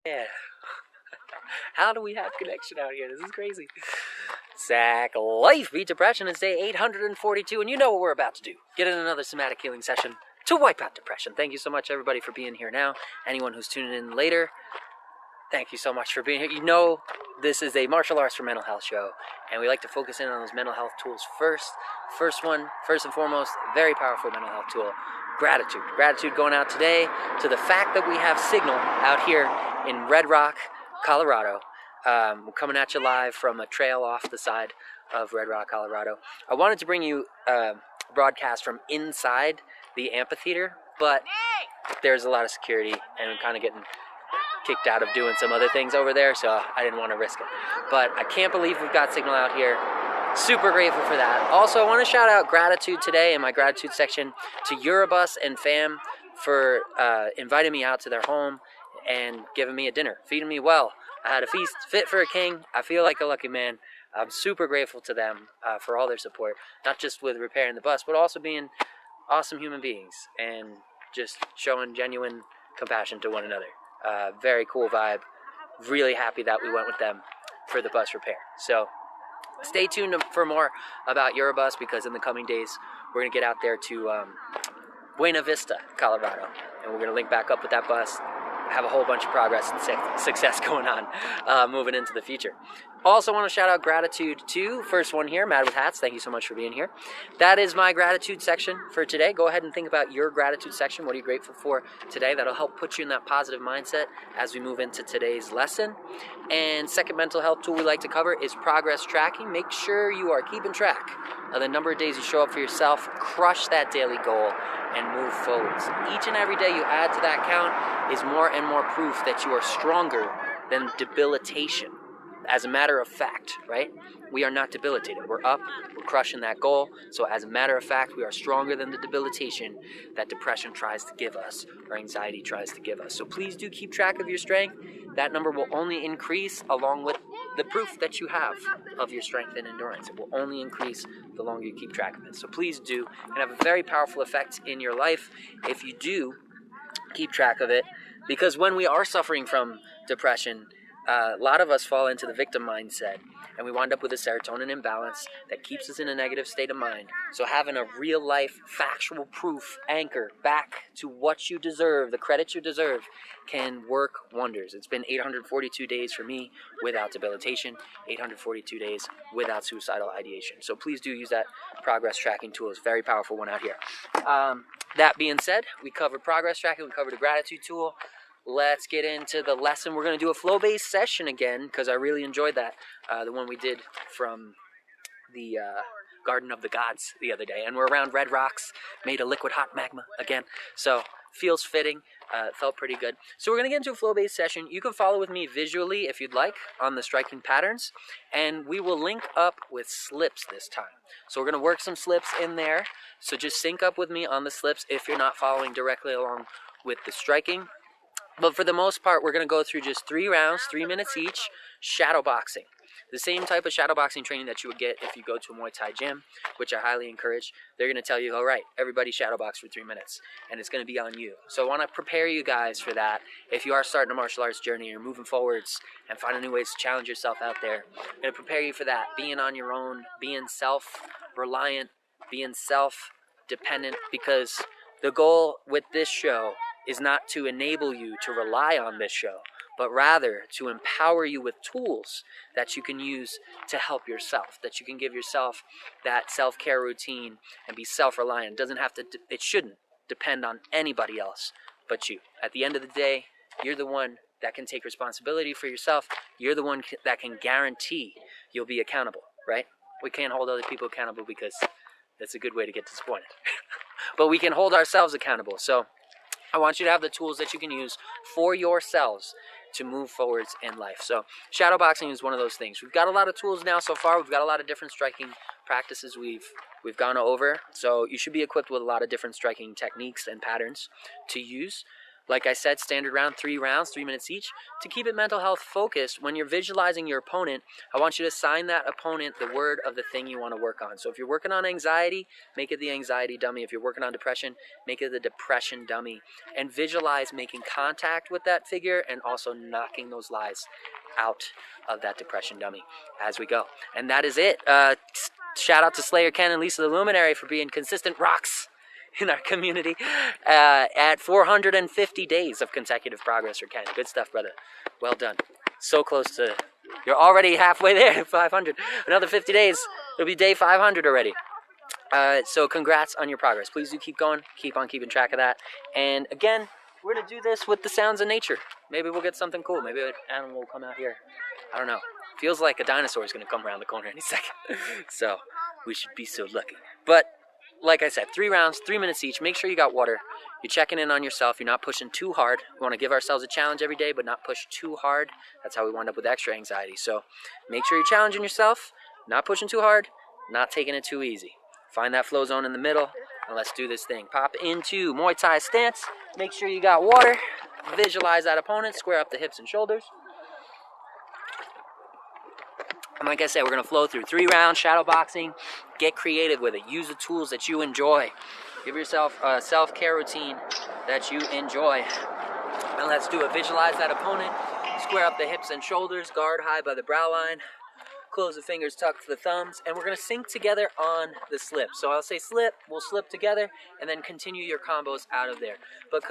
Yeah. How do we have connection out here? This is crazy. Zach, life beat depression is day 842, and you know what we're about to do. Get in another somatic healing session to wipe out depression. Thank you so much, everybody, for being here now. Anyone who's tuning in later, thank you so much for being here. You know, this is a martial arts for mental health show, and we like to focus in on those mental health tools first. First and foremost, very powerful mental health tool, gratitude. Gratitude going out today to the fact that we have signal out here in Red Rock, Colorado. We're coming at you live from a trail off the side of Red Rock, Colorado. I wanted to bring you a broadcast from inside the amphitheater, but there's a lot of security, and I'm kind of getting kicked out of doing some other things over there, so I didn't want to risk it. But I can't believe we've got signal out here. Super grateful for that. Also, I want to shout out gratitude today in my gratitude section to Eurobus and fam for inviting me out to their home and giving me a dinner, feeding me well. I had a feast fit for a king. I feel like a lucky man. I'm super grateful to them for all their support, not just with repairing the bus, but also being awesome human beings and just showing genuine compassion to one another. Very cool vibe. Really happy that we went with them for the bus repair. So stay tuned for more about Eurobus, because in the coming days we're going to get out there to Buena Vista, Colorado, and we're going to link back up with that bus, have a whole bunch of progress and success going on moving into the future. Also want to shout out gratitude to first one here, Mad with Hats. Thank you so much for being here. That is my gratitude section for today. Go ahead and think about your gratitude section. What are you grateful for today? That'll help put you in that positive mindset as we move into today's lesson. And second mental health tool we like to cover is progress tracking. Make sure you are keeping track of the number of days you show up for yourself, crush that daily goal, and move forwards. Each and every day you add to that count is more and more proof that you are stronger than debilitation. As a matter of fact, right? We are not debilitated. We're up, we're crushing that goal. So as a matter of fact, we are stronger than the debilitation that depression tries to give us or anxiety tries to give us. So please do keep track of your strength. That number will only increase along with the proof that you have of your strength and endurance. It will only increase the longer you keep track of it. So please do, and have a very powerful effect in your life if you do keep track of it. Because when we are suffering from depression, a lot of us fall into the victim mindset, and we wind up with a serotonin imbalance that keeps us in a negative state of mind. So having a real life, factual proof anchor back to what you deserve, the credit you deserve, can work wonders. It's been 842 days for me without debilitation, 842 days without suicidal ideation. So please do use that progress tracking tool. It's a very powerful one out here. That being said, we covered progress tracking, we covered a gratitude tool. Let's get into the lesson. We're going to do a flow-based session again because I really enjoyed that, the one we did from the Garden of the Gods the other day. And we're around red rocks, made of liquid hot magma again. So feels fitting, felt pretty good. So we're going to get into a flow-based session. You can follow with me visually if you'd like on the striking patterns. And we will link up with slips this time. So we're going to work some slips in there. So just sync up with me on the slips if you're not following directly along with the striking. But for the most part, we're going to go through just 3 rounds, 3 minutes each, shadowboxing. The same type of shadowboxing training that you would get if you go to a Muay Thai gym, which I highly encourage. They're going to tell you, all right, everybody shadowbox for 3 minutes, and it's going to be on you. So I want to prepare you guys for that. If you are starting a martial arts journey, you're moving forwards and finding new ways to challenge yourself out there, I'm going to prepare you for that, being on your own, being self-reliant, being self-dependent, because the goal with this show is not to enable you to rely on this show, but rather to empower you with tools that you can use to help yourself, that you can give yourself that self-care routine and be self-reliant. It shouldn't depend on anybody else but you. At the end of the day, you're the one that can take responsibility for yourself. You're the one that can guarantee you'll be accountable, right? We can't hold other people accountable because that's a good way to get disappointed. But we can hold ourselves accountable. So I want you to have the tools that you can use for yourselves to move forwards in life. So shadowboxing is one of those things. We've got a lot of tools now so far. We've got a lot of different striking practices we've gone over. So you should be equipped with a lot of different striking techniques and patterns to use. Like I said, standard round, 3 rounds, 3 minutes each. To keep it mental health focused, when you're visualizing your opponent, I want you to assign that opponent the word of the thing you want to work on. So if you're working on anxiety, make it the anxiety dummy. If you're working on depression, make it the depression dummy. And visualize making contact with that figure and also knocking those lies out of that depression dummy as we go. And that is it. Shout out to Slayer Ken and Lisa the Luminary for being consistent rocks in our community at 450 days of consecutive progress for Ken. Good stuff, brother. Well done. So close to, you're already halfway there, 500. Another 50 days, it'll be day 500 already. So congrats on your progress. Please do keep going. Keep on keeping track of that. And again, we're going to do this with the sounds of nature. Maybe we'll get something cool. Maybe an animal will come out here. I don't know. Feels like a dinosaur is going to come around the corner any second. So we should be so lucky. But like I said, 3 rounds, 3 minutes each. Make sure you got water. You're checking in on yourself. You're not pushing too hard. We want to give ourselves a challenge every day, but not push too hard. That's how we wind up with extra anxiety. So make sure you're challenging yourself, not pushing too hard, not taking it too easy. Find that flow zone in the middle, and let's do this thing. Pop into Muay Thai stance. Make sure you got water. Visualize that opponent. Square up the hips and shoulders. And like I said, we're going to flow through 3 rounds, shadow boxing. Get creative with it. Use the tools that you enjoy. Give yourself a self-care routine that you enjoy. And let's do it. Visualize that opponent. Square up the hips and shoulders. Guard high by the brow line. Close the fingers, tuck the thumbs. And we're going to sync together on the slip. So I'll say slip. We'll slip together. And then continue your combos out of there. But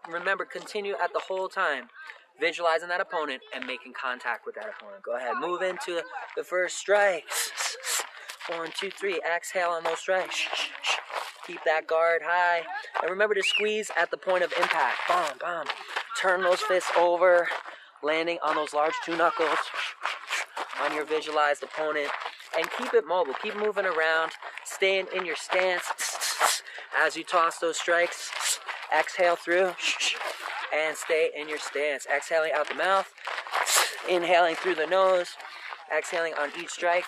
remember, continue at the whole time. Visualizing that opponent and making contact with that opponent. Go ahead, move into the first strike. 1, 2, 3. Exhale on those strikes. Keep that guard high. And remember to squeeze at the point of impact. Bam, bam. Turn those fists over, landing on those large 2 knuckles on your visualized opponent. And keep it mobile. Keep moving around. Staying in your stance. As you toss those strikes, exhale through. And stay in your stance. Exhaling out the mouth. Inhaling through the nose. Exhaling on each strike.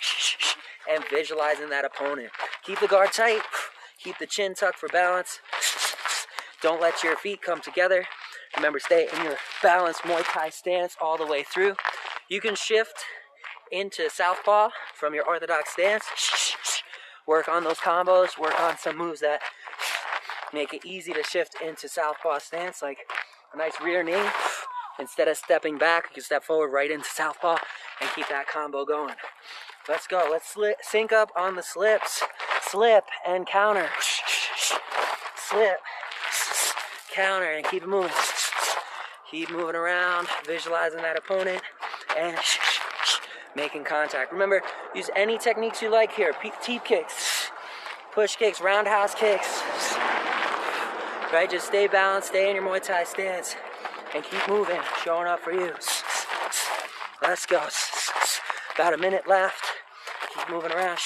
And visualizing that opponent. Keep the guard tight. Keep the chin tucked for balance. Don't let your feet come together. Remember, stay in your balanced Muay Thai stance all the way through. You can shift into southpaw from your orthodox stance. Work on those combos. Work on some moves that make it easy to shift into southpaw stance, like a nice rear knee. Instead of stepping back, you can step forward right into southpaw and keep that combo going. Let's go. Let's sync up on the slips. Slip and counter. Slip, counter, and keep it moving. Keep moving around, visualizing that opponent, and making contact. Remember, use any techniques you like here. Teep kicks, push kicks, roundhouse kicks. Right, just stay balanced, stay in your Muay Thai stance, and keep moving, showing up for you. Let's go. About a minute left. Keep moving around.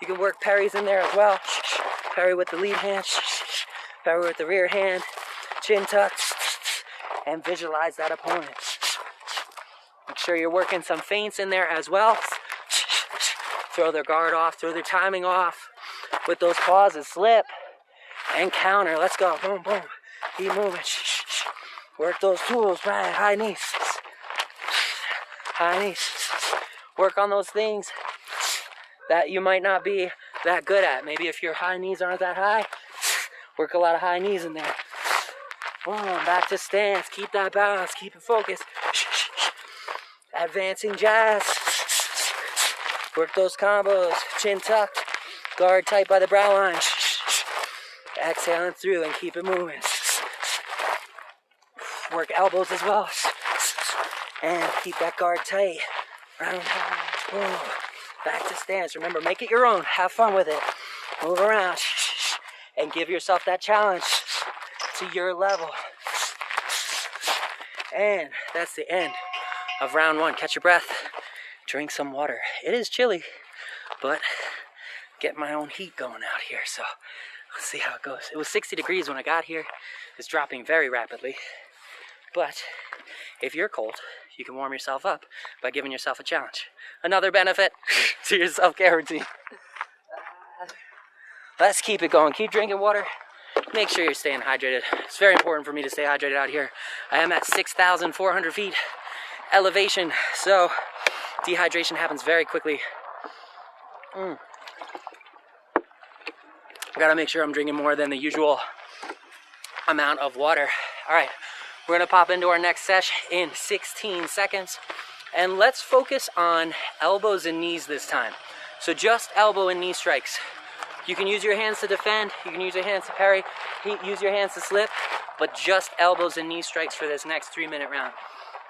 You can work parries in there as well. Parry with the lead hand. Parry with the rear hand. Chin tuck. And visualize that opponent. Make sure you're working some feints in there as well. Throw their guard off. Throw their timing off. With those pauses. Slip. And counter. Let's go. Boom, boom. Keep moving. Work those tools. Right. High knees. High knees. Work on those things that you might not be that good at. Maybe if your high knees aren't that high, work a lot of high knees in there. Boom, back to stance. Keep that balance. Keep it focused. Advancing jazz. Work those combos. Chin tucked. Guard tight by the brow line. Exhaling through and keep it moving. Work elbows as well. And keep that guard tight. Round. Boom. Back to stance. Remember, make it your own. Have fun with it. Move around. And give yourself that challenge to your level. And that's the end of round 1. Catch your breath. Drink some water. It is chilly, but get my own heat going out here. So let's see how it goes. It was 60 degrees when I got here. It's dropping very rapidly. But if you're cold, you can warm yourself up by giving yourself a challenge. Another benefit to your self-care routine. Let's keep it going. Keep drinking water. make sure you're staying hydrated. It's very important for me to stay hydrated out here. I am at 6,400 feet elevation, so dehydration happens very quickly. Gotta make sure I'm drinking more than the usual amount of water. All right, we're gonna pop into our next sesh in 16 seconds. And let's focus on elbows and knees this time. So just elbow and knee strikes. You can use your hands to defend, you can use your hands to parry, use your hands to slip, but just elbows and knee strikes for this next 3-minute round.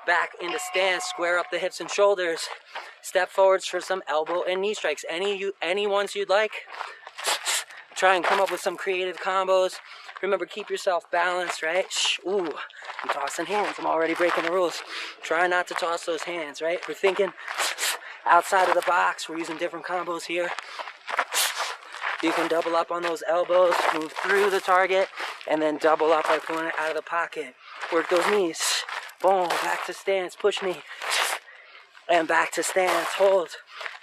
Back into stance, square up the hips and shoulders. Step forwards for some elbow and knee strikes. Any ones you'd like. Try and come up with some creative combos. Remember, keep yourself balanced, right? Ooh, I'm tossing hands. I'm already breaking the rules. Try not to toss those hands, right? We're thinking outside of the box. We're using different combos here. You can double up on those elbows, move through the target, and then double up by pulling it out of the pocket. Work those knees. Boom, back to stance, push knee. And back to stance, hold.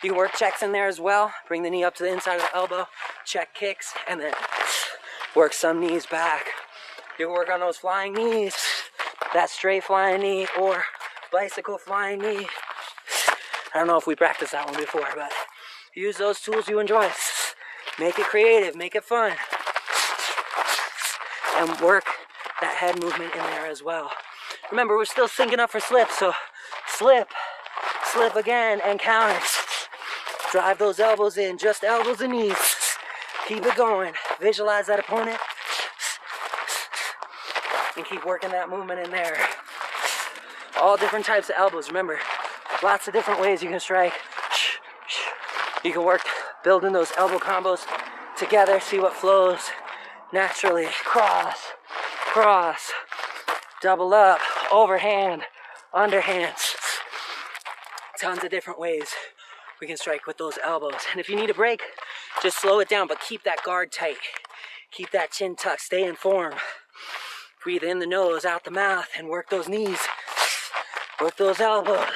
You can work checks in there as well. Bring the knee up to the inside of the elbow. Check kicks, and then work some knees back. You can work on those flying knees. That straight flying knee or bicycle flying knee. I don't know if we practiced that one before, but use those tools you enjoy. Make it creative, make it fun. And work that head movement in there as well. Remember, we're still syncing up for slip, so slip, slip again, and counter. Drive those elbows in, just elbows and knees. Keep it going. Visualize that opponent. And keep working that movement in there. All different types of elbows. Remember, lots of different ways you can strike. You can work building those elbow combos together. See what flows naturally. Cross, cross, double up, overhand, underhands. Tons of different ways we can strike with those elbows. And if you need a break, just slow it down, but keep that guard tight. Keep that chin tucked, stay in form. Breathe in the nose, out the mouth, and work those knees. Work those elbows.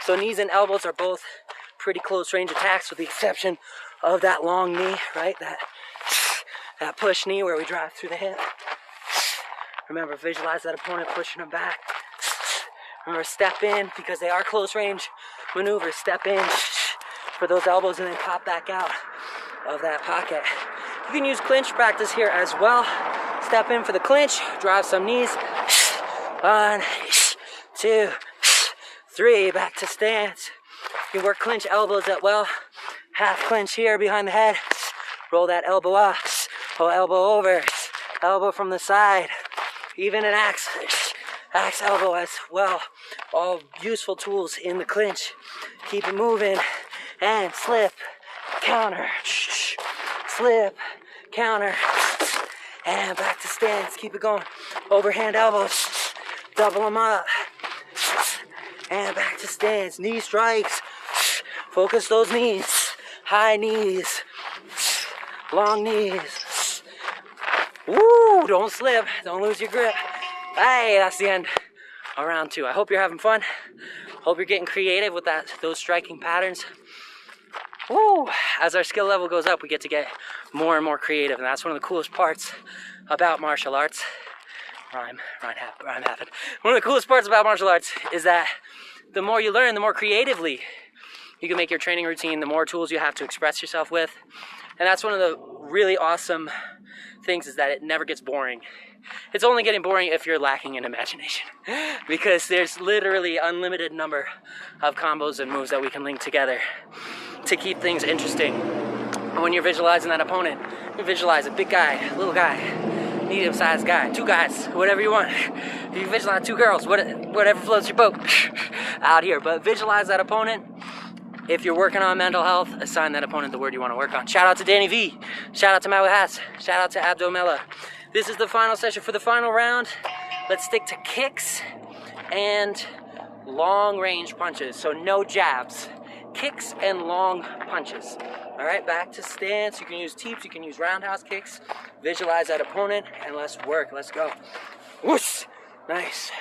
So knees and elbows are both pretty close range attacks with the exception of that long knee, right? That push knee where we drive through the hip. Remember, visualize that opponent pushing them back. Remember, step in because they are close range maneuvers. Step in for those elbows and then pop back out of that pocket. You can use clinch practice here as well. Step in for the clinch, drive some knees. 1, 2, 3, back to stance. You can work clinch elbows as well. Half clinch here behind the head. Roll that elbow up. Oh, elbow over. Elbow from the side. Even an axe elbow as well. All useful tools in the clinch. Keep it moving. And slip, counter. Slip, counter. And back to stance. Keep it going. Overhand elbows. Double them up. And back to stance. Knee strikes. Focus those knees. High knees. Long knees. Woo! Don't slip. Don't lose your grip. Hey, that's the end of round 2. I hope you're having fun. Hope you're getting creative with those striking patterns. Woo! As our skill level goes up, we get to get more and more creative, and that's one of the coolest parts about martial arts. Rhyme happened. One of the coolest parts about martial arts is that the more you learn, the more creatively you can make your training routine, the more tools you have to express yourself with. And that's one of the really awesome things, is that it never gets boring. It's only getting boring if you're lacking in imagination, because there's literally unlimited number of combos and moves that we can link together to keep things interesting. And when you're visualizing that opponent, you visualize a big guy, little guy, medium-sized guy, 2 guys, whatever you want. You can visualize 2 girls, whatever floats your boat out here. But visualize that opponent. If you're working on mental health, assign that opponent the word you want to work on. Shout out to Danny V. Shout out to Maui Hats. Shout out to Abdomella. This is the final session for the final round. Let's stick to kicks and long range punches. So no jabs. Kicks and long punches. All right, back to stance. You can use teeps, you can use roundhouse kicks. Visualize that opponent and let's work. Let's go. Whoosh! Nice.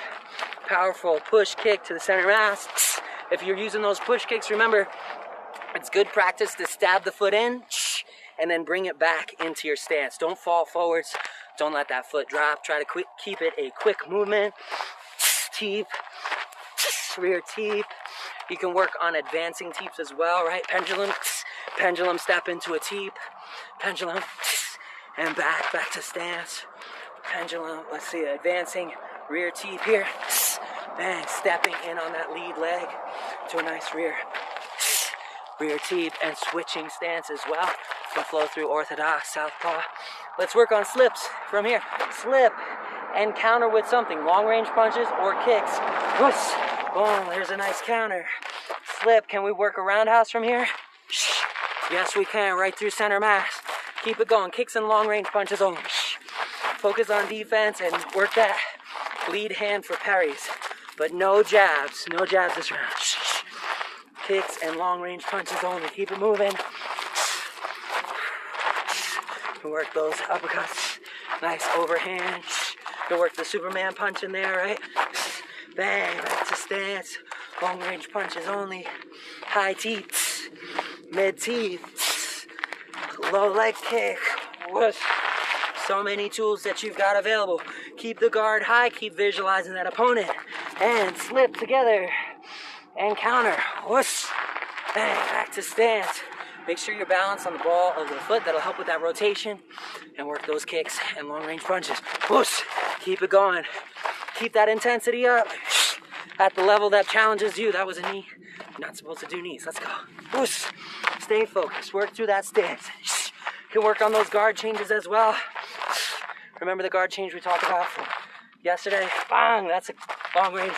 Powerful push kick to the center mass. If you're using those push kicks, remember, it's good practice to stab the foot in and then bring it back into your stance. Don't fall forwards. Don't let that foot drop. Try to keep it a quick movement. Teep, rear teep. You can work on advancing teeps as well, right? Pendulum, pendulum step into a teep. Pendulum, and back to stance. Pendulum, let's see, advancing rear teep here. Bang, stepping in on that lead leg to a nice rear teep, and switching stance as well. You can flow through orthodox, southpaw. Let's work on slips from here. Slip and counter with something. Long range punches or kicks. Whoosh. Boom, there's a nice counter. Slip, can we work a roundhouse from here? Yes, we can, right through center mass. Keep it going, kicks and long range punches only. Focus on defense and work that lead hand for parries. But no jabs this round. Kicks and long range punches only. Keep it moving. Work those uppercuts. Nice overhand. You work the Superman punch in there, right? Bang, back to stance. Long range punches only. High teeth. Mid teeth. Low leg kick. Whoosh. So many tools that you've got available. Keep the guard high. Keep visualizing that opponent. And slip together. And counter. Whoosh. Bang, back to stance. Make sure you're balanced on the ball of the foot. That'll help with that rotation. And work those kicks and long range punches. Whoosh. Keep it going. Keep that intensity up. At the level that challenges you. That was a knee. You're not supposed to do knees. Let's go. Whoosh. Stay focused. Work through that stance. You can work on those guard changes as well. Remember the guard change we talked about from yesterday? Bang! That's a long range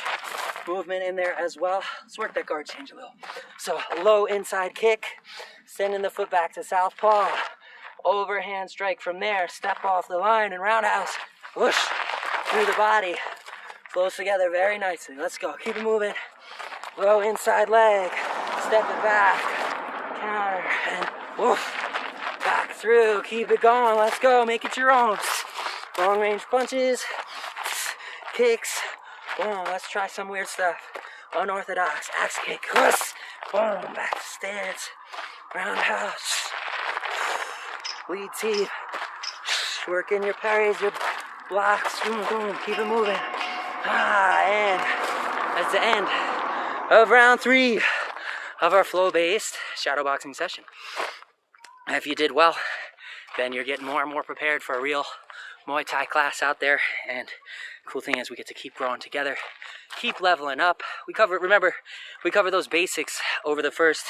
movement in there as well. Let's work that guard change a little. So low inside kick. Sending the foot back to southpaw. Overhand strike from there. Step off the line and roundhouse. Whoosh. Through the body. Flows together very nicely. Let's go. Keep it moving. Low inside leg. Step it back. Counter. And woof. Back through. Keep it going. Let's go. Make it your own. Long range punches. Kicks. Boom. Let's try some weird stuff. Unorthodox. Axe kick. Whoosh. Boom. Back to stance. Roundhouse. Lead teeth. Work in your parries, your blocks. Boom, boom. Keep it moving. And that's the end of round 3 of our flow-based shadowboxing session. If you did well, then you're getting more and more prepared for a real Muay Thai class out there. And the cool thing is we get to keep growing together, keep leveling up. Remember, we cover those basics over the first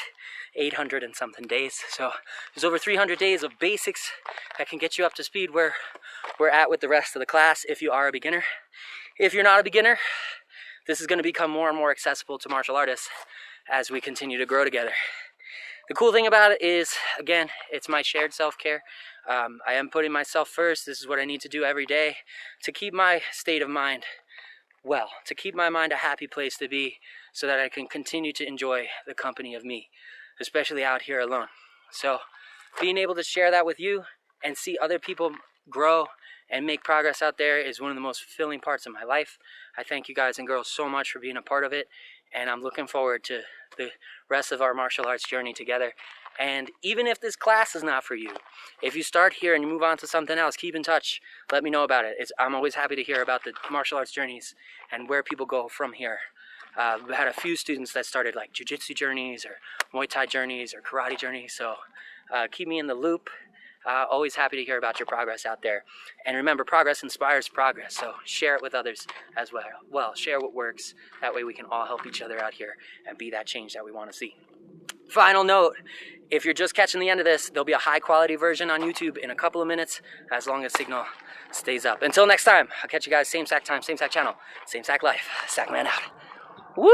800 and something days. So there's over 300 days of basics that can get you up to speed where we're at with the rest of the class if you are a beginner. If you're not a beginner, this is going to become more and more accessible to martial artists as we continue to grow together. The cool thing about it is, again, it's my shared self-care. I am putting myself first. This is what I need to do every day to keep my state of mind well, to keep my mind a happy place to be so that I can continue to enjoy the company of me, especially out here alone. So being able to share that with you and see other people grow and make progress out there is one of the most fulfilling parts of my life. I thank you guys and girls so much for being a part of it, and I'm looking forward to the rest of our martial arts journey together. And even if this class is not for you, if you start here and you move on to something else, keep in touch. Let me know about it. I'm always happy to hear about the martial arts journeys and where people go from here. We had a few students that started like jiu-jitsu journeys or Muay Thai journeys or karate journeys, so keep me in the loop. Always happy to hear about your progress out there. And remember, progress inspires progress, so share it with others as well. Share what works. That way we can all help each other out here and be that change that we want to see. Final note, if you're just catching the end of this, there'll be a high quality version on YouTube in a couple of minutes, as long as signal stays up. Until next time, I'll catch you guys same sack time, same sack channel, same sack life. Sack man out. Woo!